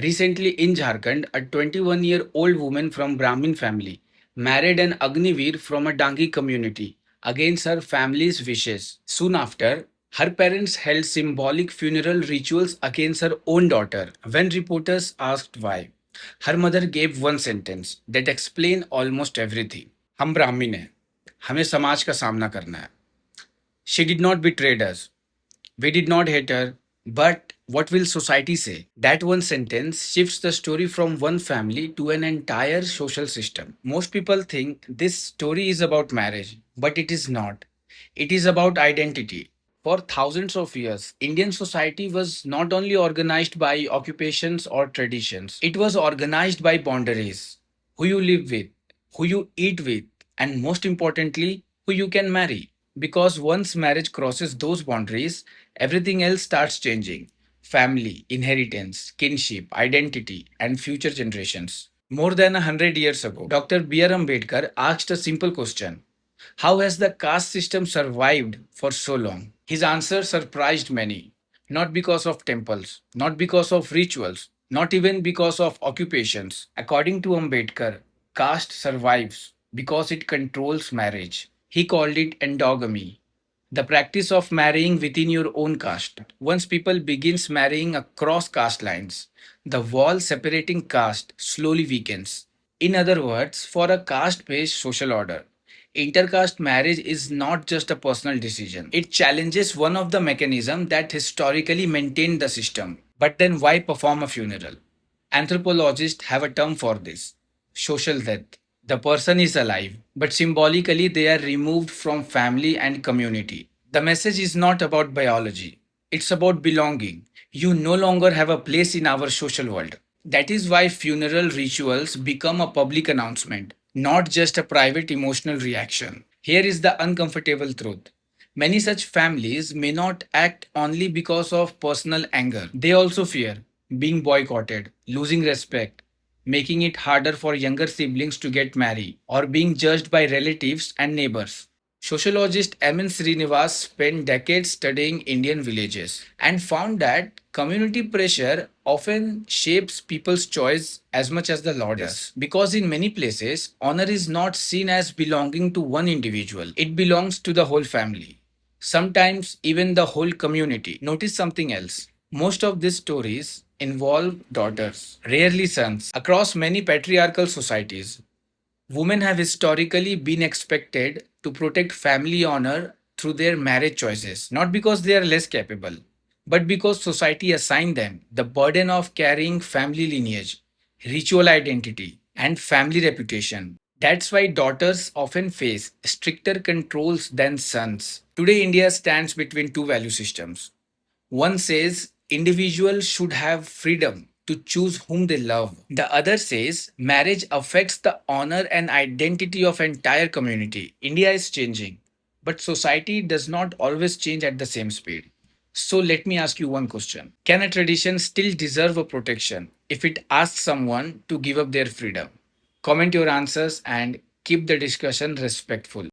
Recently in Jharkhand, a 21-year-old woman from Brahmin family married an Agniveer from a Dangi community against her family's wishes. Soon after, her parents held symbolic funeral rituals against her own daughter. When reporters asked why, her mother gave one sentence that explained almost everything. हम ब्राह्मण हैं, हमें समाज का सामना करना है. She did not betray us. We did not hate her, but what will society say? That one sentence shifts the story from one family to an entire social system. Most people think this story is about marriage, but it is not. It is about identity. For thousands of years, Indian society was not only organized by occupations or traditions, it was organized by boundaries. Who you live with, who you eat with, and most importantly, who you can marry. Because once marriage crosses those boundaries, everything else starts changing: family, inheritance, kinship, identity, and future generations. More than 100 years ago, Dr. B.R. Ambedkar asked a simple question: how has the caste system survived for so long? His answer surprised many. Not because of temples, not because of rituals, not even because of occupations. According to Ambedkar, caste survives because it controls marriage. He called it endogamy, the practice of marrying within your own caste. Once people begins marrying across caste lines, the wall separating caste slowly weakens. In other words, for a caste-based social order, intercaste marriage is not just a personal decision. It challenges one of the mechanisms that historically maintained the system. But then why perform a funeral? Anthropologists have a term for this: social death. The person is alive, but symbolically they are removed from family and community. The message is not about biology, it's about belonging. You no longer have a place in our social world. That is why funeral rituals become a public announcement, not just a private emotional reaction. Here is the uncomfortable truth: many such families may not act only because of personal anger. They also fear being boycotted, losing respect, making it harder for younger siblings to get married, or being judged by relatives and neighbors. Sociologist Srinivas spent decades studying Indian villages and found that community pressure often shapes people's choice as much as the law does. Because in many places, honor is not seen as belonging to one individual, it belongs to the whole family, sometimes even the whole community. Notice something else: most of these stories involve daughters, rarely sons. Across many patriarchal societies, women have historically been expected to protect family honor through their marriage choices, not because they are less capable, but because society assigned them the burden of carrying family lineage, ritual identity, and family reputation. That's why daughters often face stricter controls than sons. Today, India stands between two value systems. One says individuals should have freedom to choose whom they love. The other says marriage affects the honor and identity of entire community. India is changing, but society does not always change at the same speed. So let me ask you one question: can a tradition still deserve a protection if it asks someone to give up their freedom? Comment your answers and keep the discussion respectful.